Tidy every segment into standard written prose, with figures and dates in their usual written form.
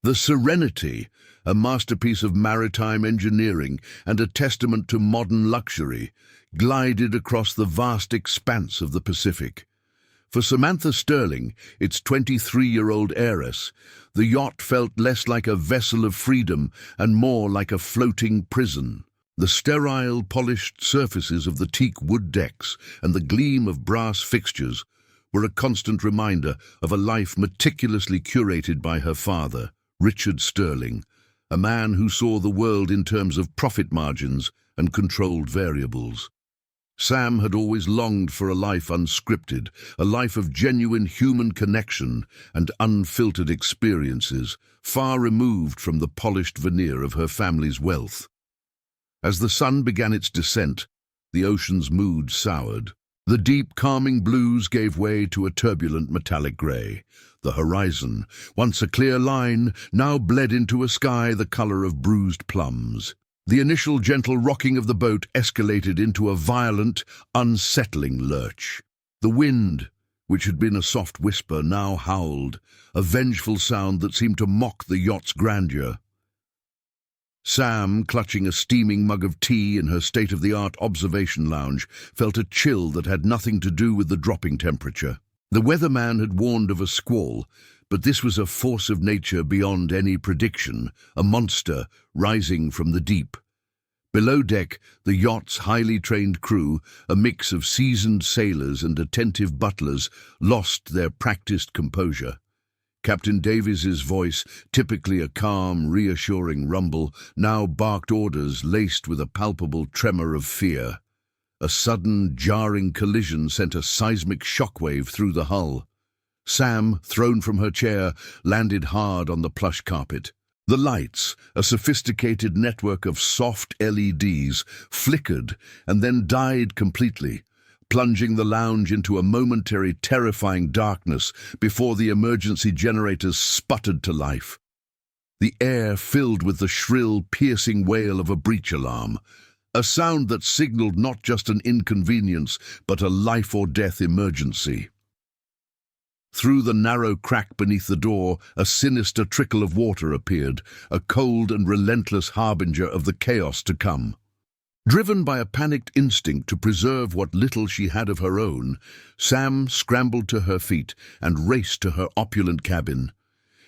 The Serenity, a masterpiece of maritime engineering and a testament to modern luxury, glided across the vast expanse of the Pacific. For Samantha Sterling, its 23-year-old heiress, the yacht felt less like a vessel of freedom and more like a floating prison. The sterile, polished surfaces of the teak wood decks and the gleam of brass fixtures were a constant reminder of a life meticulously curated by her father, Richard Sterling, a man who saw the world in terms of profit margins and controlled variables. Sam had always longed for a life unscripted, a life of genuine human connection and unfiltered experiences, far removed from the polished veneer of her family's wealth. As the sun began its descent, the ocean's mood soured. The deep, calming blues gave way to a turbulent metallic grey. The horizon, once a clear line, now bled into a sky the colour of bruised plums. The initial gentle rocking of the boat escalated into a violent, unsettling lurch. The wind, which had been a soft whisper, now howled, a vengeful sound that seemed to mock the yacht's grandeur. Sam, clutching a steaming mug of tea in her state-of-the-art observation lounge, felt a chill that had nothing to do with the dropping temperature. The weatherman had warned of a squall, but this was a force of nature beyond any prediction, a monster rising from the deep. Below deck, the yacht's highly trained crew, a mix of seasoned sailors and attentive butlers, lost their practiced composure. Captain Davies's voice, typically a calm, reassuring rumble, now barked orders laced with a palpable tremor of fear. A sudden, jarring collision sent a seismic shockwave through the hull. Sam, thrown from her chair, landed hard on the plush carpet. The lights, a sophisticated network of soft LEDs, flickered and then died completely, plunging the lounge into a momentary terrifying darkness before the emergency generators sputtered to life. The air filled with the shrill, piercing wail of a breach alarm, a sound that signaled not just an inconvenience, but a life-or-death emergency. Through the narrow crack beneath the door, a sinister trickle of water appeared, a cold and relentless harbinger of the chaos to come. Driven by a panicked instinct to preserve what little she had of her own, Sam scrambled to her feet and raced to her opulent cabin.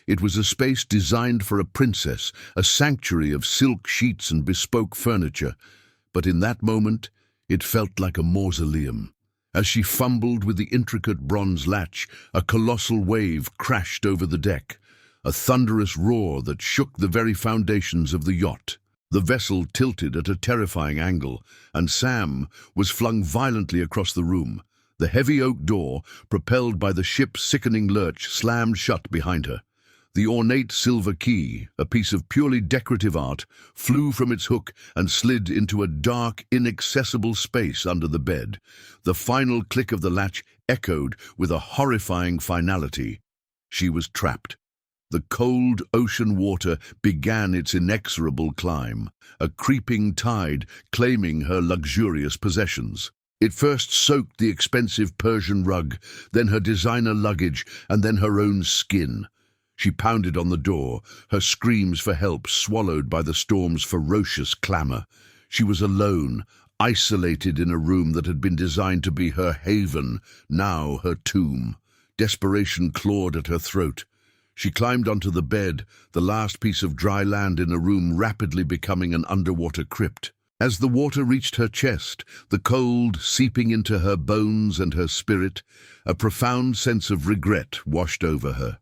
It was a space designed for a princess, a sanctuary of silk sheets and bespoke furniture, but in that moment it felt like a mausoleum. As she fumbled with the intricate bronze latch, a colossal wave crashed over the deck, a thunderous roar that shook the very foundations of the yacht. The vessel tilted at a terrifying angle, and Sam was flung violently across the room. The heavy oak door, propelled by the ship's sickening lurch, slammed shut behind her. The ornate silver key, a piece of purely decorative art, flew from its hook and slid into a dark, inaccessible space under the bed. The final click of the latch echoed with a horrifying finality. She was trapped. The cold ocean water began its inexorable climb, a creeping tide claiming her luxurious possessions. It first soaked the expensive Persian rug, then her designer luggage, and then her own skin. She pounded on the door, her screams for help swallowed by the storm's ferocious clamor. She was alone, isolated in a room that had been designed to be her haven, now her tomb. Desperation clawed at her throat. She climbed onto the bed, the last piece of dry land in a room rapidly becoming an underwater crypt. As the water reached her chest, the cold seeping into her bones and her spirit, a profound sense of regret washed over her.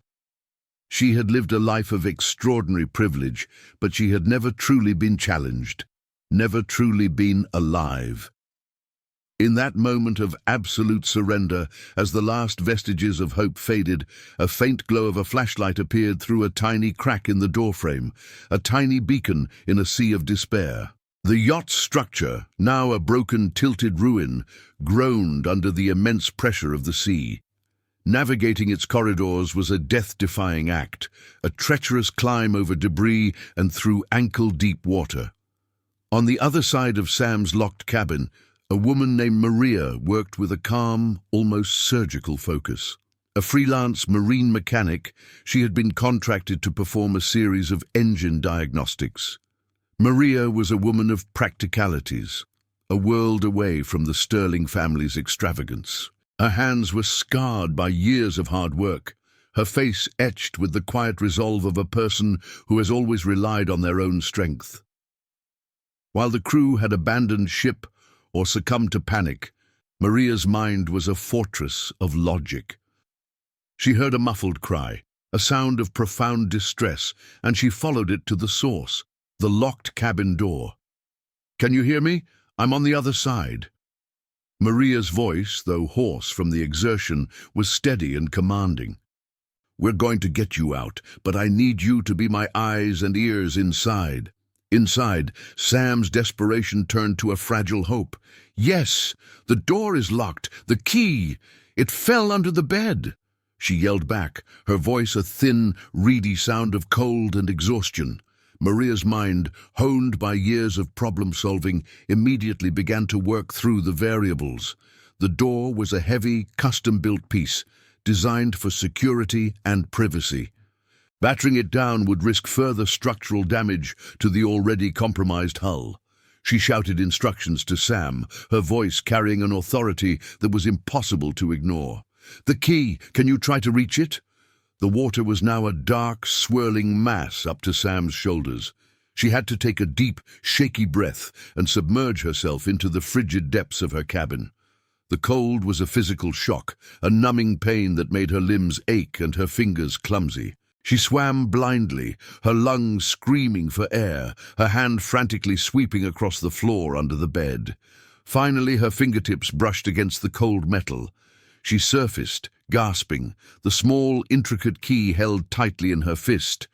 She had lived a life of extraordinary privilege, but she had never truly been challenged, never truly been alive. In that moment of absolute surrender, as the last vestiges of hope faded, a faint glow of a flashlight appeared through a tiny crack in the doorframe, a tiny beacon in a sea of despair. The yacht's structure, now a broken, tilted ruin, groaned under the immense pressure of the sea. Navigating its corridors was a death-defying act, a treacherous climb over debris and through ankle-deep water. On the other side of Sam's locked cabin, a woman named Maria worked with a calm, almost surgical focus. A freelance marine mechanic, she had been contracted to perform a series of engine diagnostics. Maria was a woman of practicalities, a world away from the Sterling family's extravagance. Her hands were scarred by years of hard work, her face etched with the quiet resolve of a person who has always relied on their own strength. While the crew had abandoned ship or succumbed to panic, Maria's mind was a fortress of logic. She heard a muffled cry, a sound of profound distress, and she followed it to the source, the locked cabin door. "Can you hear me? I'm on the other side." Maria's voice, though hoarse from the exertion, was steady and commanding. "We're going to get you out, but I need you to be my eyes and ears inside." Inside, Sam's desperation turned to a fragile hope. "Yes, the door is locked. The key. It fell under the bed." She yelled back, her voice a thin, reedy sound of cold and exhaustion. Maria's mind, honed by years of problem-solving, immediately began to work through the variables. The door was a heavy, custom-built piece, designed for security and privacy. Battering it down would risk further structural damage to the already compromised hull. She shouted instructions to Sam, her voice carrying an authority that was impossible to ignore. "The key! Can you try to reach it?" The water was now a dark, swirling mass up to Sam's shoulders. She had to take a deep, shaky breath and submerge herself into the frigid depths of her cabin. The cold was a physical shock, a numbing pain that made her limbs ache and her fingers clumsy. She swam blindly, her lungs screaming for air, her hand frantically sweeping across the floor under the bed. Finally, her fingertips brushed against the cold metal. She surfaced, gasping, the small, intricate key held tightly in her fist.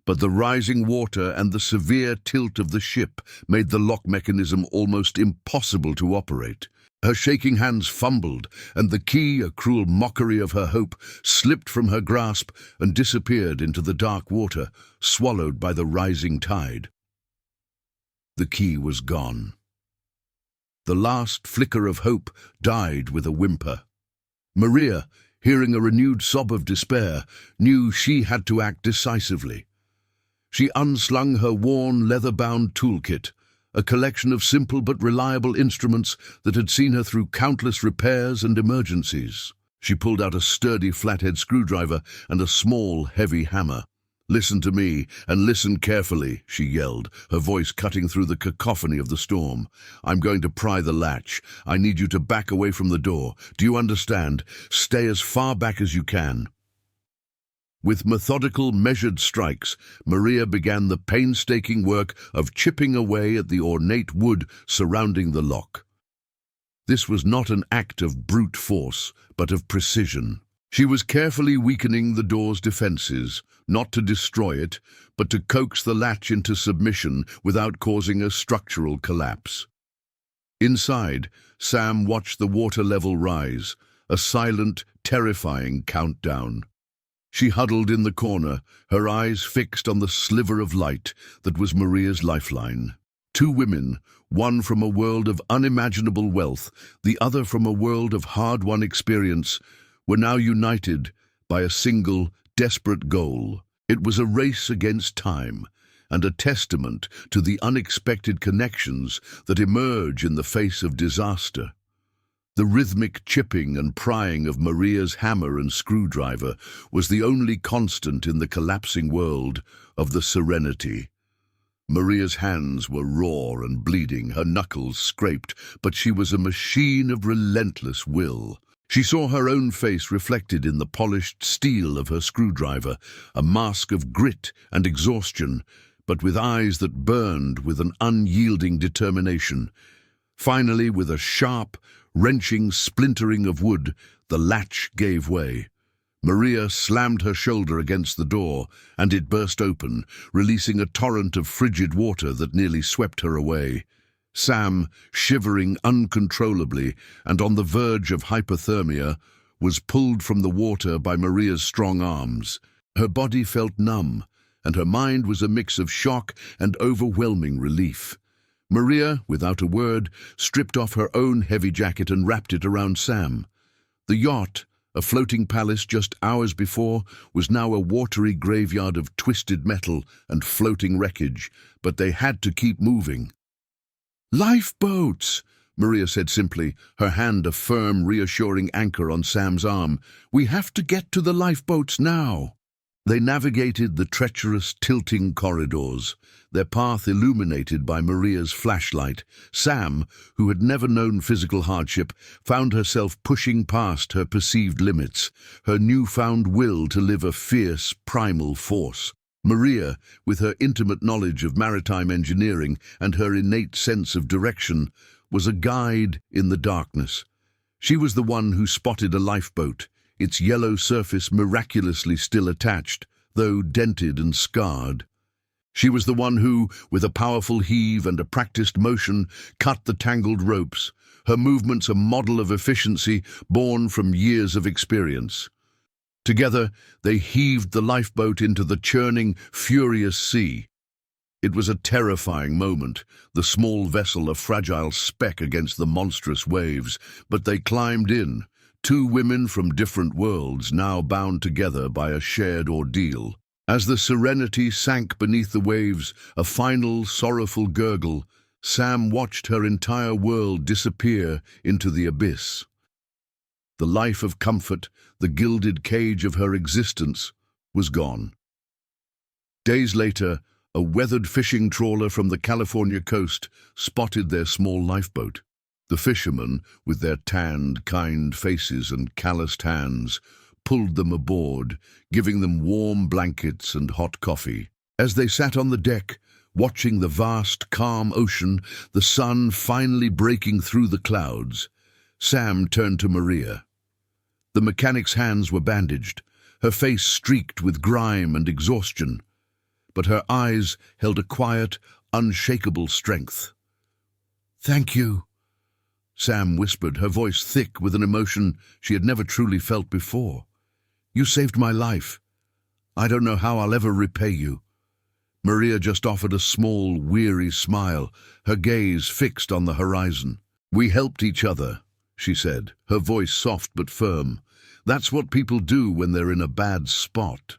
But the rising water and the severe tilt of the ship made the lock mechanism almost impossible to operate. Her shaking hands fumbled, and the key, a cruel mockery of her hope, slipped from her grasp and disappeared into the dark water, swallowed by the rising tide. The key was gone. The last flicker of hope died with a whimper. Maria, hearing a renewed sob of despair, knew she had to act decisively. She unslung her worn, leather-bound toolkit, a collection of simple but reliable instruments that had seen her through countless repairs and emergencies. She pulled out a sturdy flathead screwdriver and a small, heavy hammer. "Listen to me, and listen carefully," she yelled, her voice cutting through the cacophony of the storm. "I'm going to pry the latch. I need you to back away from the door. Do you understand? Stay as far back as you can." With methodical, measured strikes, Maria began the painstaking work of chipping away at the ornate wood surrounding the lock. This was not an act of brute force, but of precision. She was carefully weakening the door's defenses, not to destroy it, but to coax the latch into submission without causing a structural collapse. Inside, Sam watched the water level rise, a silent, terrifying countdown. She huddled in the corner, her eyes fixed on the sliver of light that was Maria's lifeline. Two women, one from a world of unimaginable wealth, the other from a world of hard-won experience, were now united by a single, desperate goal. It was a race against time, and a testament to the unexpected connections that emerge in the face of disaster. The rhythmic chipping and prying of Maria's hammer and screwdriver was the only constant in the collapsing world of the Serenity. Maria's hands were raw and bleeding, her knuckles scraped, but she was a machine of relentless will. She saw her own face reflected in the polished steel of her screwdriver, a mask of grit and exhaustion, but with eyes that burned with an unyielding determination. Finally, with a sharp, wrenching splintering of wood, the latch gave way. Maria slammed her shoulder against the door, and it burst open, releasing a torrent of frigid water that nearly swept her away. Sam, shivering uncontrollably and on the verge of hypothermia, was pulled from the water by Maria's strong arms. Her body felt numb, and her mind was a mix of shock and overwhelming relief. Maria, without a word, stripped off her own heavy jacket and wrapped it around Sam. The yacht, A floating palace just hours before was now a watery graveyard of twisted metal and floating wreckage, but they had to keep moving. "Lifeboats!" Maria said simply, her hand a firm, reassuring anchor on Sam's arm. "We have to get to the lifeboats now." They navigated the treacherous, tilting corridors, their path illuminated by Maria's flashlight. Sam, who had never known physical hardship, found herself pushing past her perceived limits, her newfound will to live a fierce, primal force. Maria, with her intimate knowledge of maritime engineering and her innate sense of direction, was a guide in the darkness. She was the one who spotted a lifeboat, its yellow surface miraculously still attached, though dented and scarred. She was the one who, with a powerful heave and a practiced motion, cut the tangled ropes, her movements a model of efficiency born from years of experience. Together, they heaved the lifeboat into the churning, furious sea. It was a terrifying moment, the small vessel a fragile speck against the monstrous waves, but they climbed in, two women from different worlds now bound together by a shared ordeal. As the Serenity sank beneath the waves, a final, sorrowful gurgle, Sam watched her entire world disappear into the abyss. The life of comfort, the gilded cage of her existence, was gone. Days later, a weathered fishing trawler from the California coast spotted their small lifeboat. The fishermen, with their tanned, kind faces and calloused hands, pulled them aboard, giving them warm blankets and hot coffee. As they sat on the deck, watching the vast, calm ocean, the sun finally breaking through the clouds, Sam turned to Maria. The mechanic's hands were bandaged, her face streaked with grime and exhaustion, but her eyes held a quiet, unshakable strength. "Thank you," Sam whispered, her voice thick with an emotion she had never truly felt before. "You saved my life. I don't know how I'll ever repay you." Maria just offered a small, weary smile, her gaze fixed on the horizon. "We helped each other," she said, her voice soft but firm. "That's what people do when they're in a bad spot."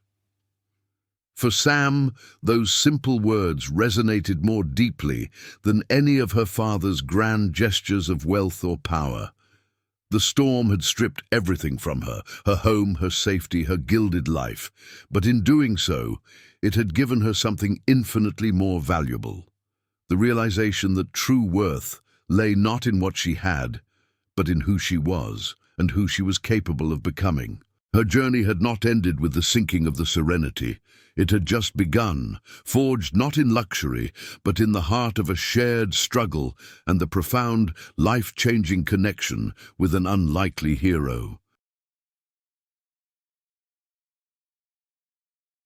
For Sam, those simple words resonated more deeply than any of her father's grand gestures of wealth or power. The storm had stripped everything from her, her home, her safety, her gilded life, but in doing so, it had given her something infinitely more valuable. The realization that true worth lay not in what she had, but in who she was and who she was capable of becoming. Her journey had not ended with the sinking of the Serenity. It had just begun, forged not in luxury, but in the heart of a shared struggle and the profound, life-changing connection with an unlikely hero.